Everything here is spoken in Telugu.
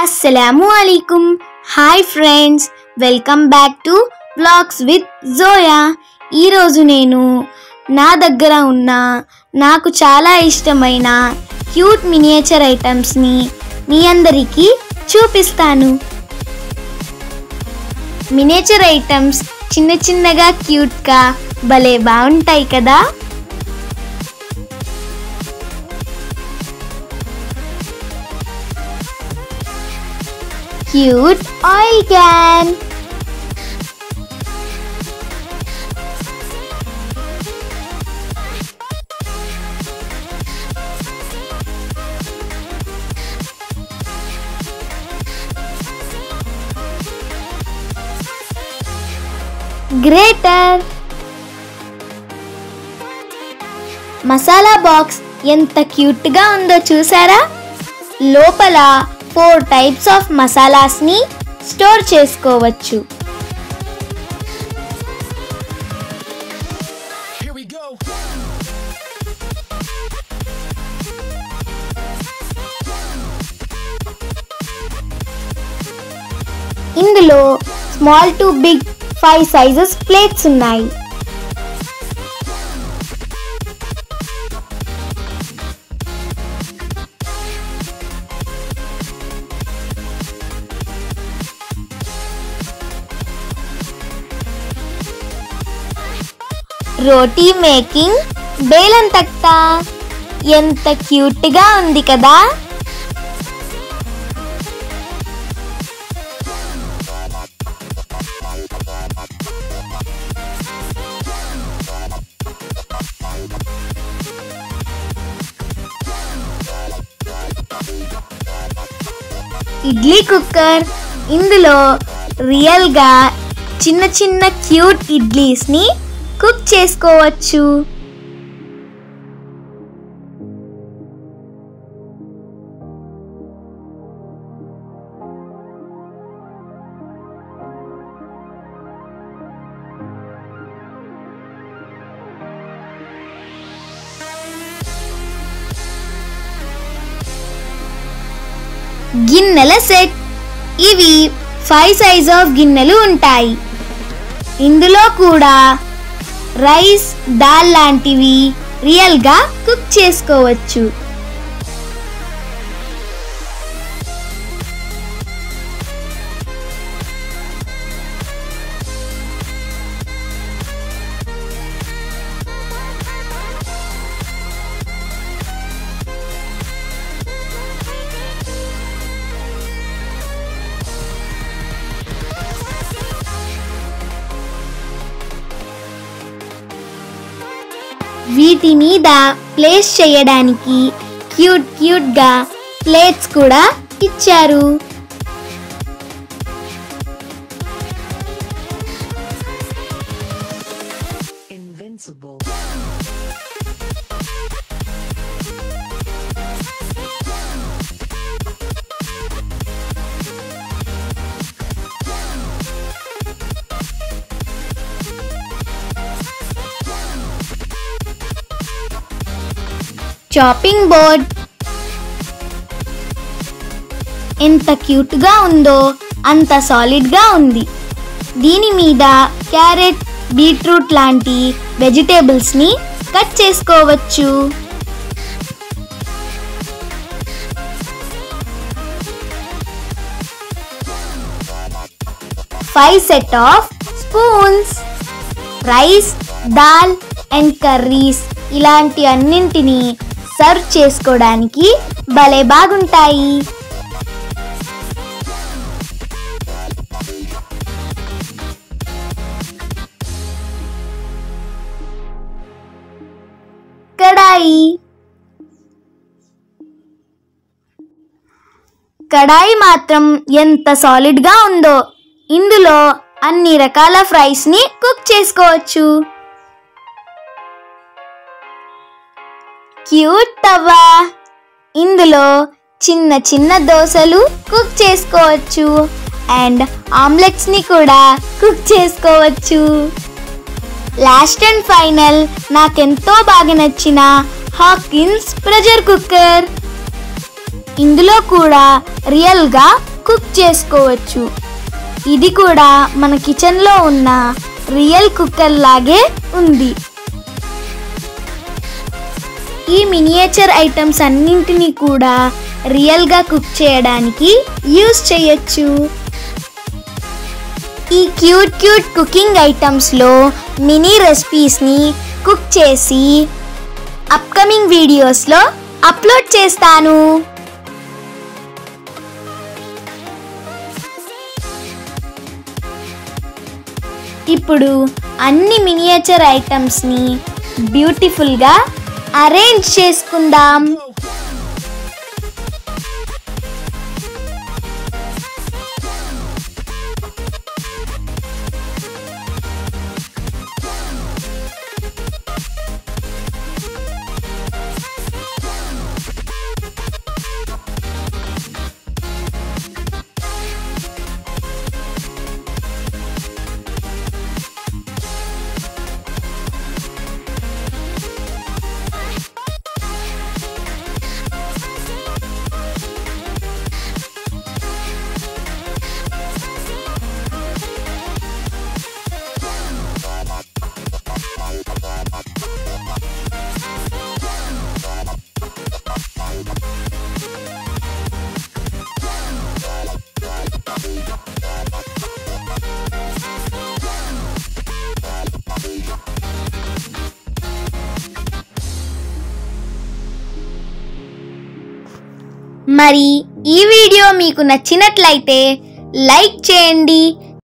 అస్సలాము అలైకుం. Hi friends, welcome back to vlogs with Zoya. ఈరోజు నేను నా దగ్గర ఉన్న నాకు చాలా ఇష్టమైన క్యూట్ మినియేచర్ ఐటమ్స్ని మీ అందరికీ చూపిస్తాను. మినియేచర్ ఐటమ్స్ చిన్న చిన్నగా క్యూట్గా భలే బాగుంటాయి కదా. Cute oil can. Grater. Masala box ఎంత క్యూట్ గా ఉందో చూసారా. లోపల 4 టైప్స్ ఆఫ్ మసాలాస్ని స్టోర్ చేసుకోవచ్చు. ఇందులో small to big 5 sizes plates ఉన్నాయి. రోటీ మేకింగ్ బేలన్ తక్తా ఎంత క్యూట్గా ఉంది కదా. ఇడ్లీ కుక్కర్. ఇందులో రియల్గా చిన్న చిన్న క్యూట్ ఇడ్లీస్ని కుక్ చేసుకోవచ్చు. గిన్నెల సెట్. ఇవి 5 సైజ్ ఆఫ్ గిన్నెలు ఉంటాయి. ఇందులో కూడా రైస్, దాల్ లాంటివి రియల్గా కుక్ చేసుకోవచ్చు. వీటి మీద ప్లేస్ చేయడానికి క్యూట్గా ప్లేట్స్ కూడా ఇచ్చారు. చాపింగ్ బోర్డ్ ఎంత క్యూట్గా ఉందో అంత సాలిడ్గా ఉంది. దీని మీద క్యారెట్, బీట్రూట్ లాంటి వెజిటేబుల్స్ని కట్ చేసుకోవచ్చు. Five set of spoons. Rice, dal and curries ఇలాంటి అన్నింటినీ సర్వ్ చేసుకోవడానికి భలే బాగుంటాయి. కడాయి. కడాయి మాత్రం ఎంత సాలిడ్గా ఉందో. ఇందులో అన్ని రకాల ఫ్రైస్ని కుక్ చేసుకోవచ్చు. క్యూట్ తవ్వ. ఇందులో చిన్న చిన్న దోసలు కుక్ చేసుకోవచ్చు అండ్ ఆమ్లెట్స్ని కూడా కుక్ చేసుకోవచ్చు. లాస్ట్ అండ్ ఫైనల్ నాకెంతో బాగా నచ్చిన హాకిన్స్ ప్రెషర్ కుక్కర్. ఇందులో కూడా రియల్గా కుక్ చేసుకోవచ్చు. ఇది కూడా మన కిచెన్లో ఉన్న రియల్ కుక్కర్ లాగే ఉంది. ఈ మినియేచర్ ఐటమ్స్ అన్నింటినీ కూడా రియల్గా కుక్ చేయడానికి యూజ్ చేయొచ్చు. ఈ క్యూట్ కుకింగ్ ఐటమ్స్లో మినీ రెసిపీస్ని కుక్ చేసి అప్కమింగ్ వీడియోస్లో అప్లోడ్ చేస్తాను. ఇప్పుడు అన్ని మినియేచర్ ఐటమ్స్ని బ్యూటిఫుల్గా అరేంజ్ చేసుకుందాం. మరి ఈ వీడియో మీకు నచ్చినట్లయితే లైక్ చేయండి,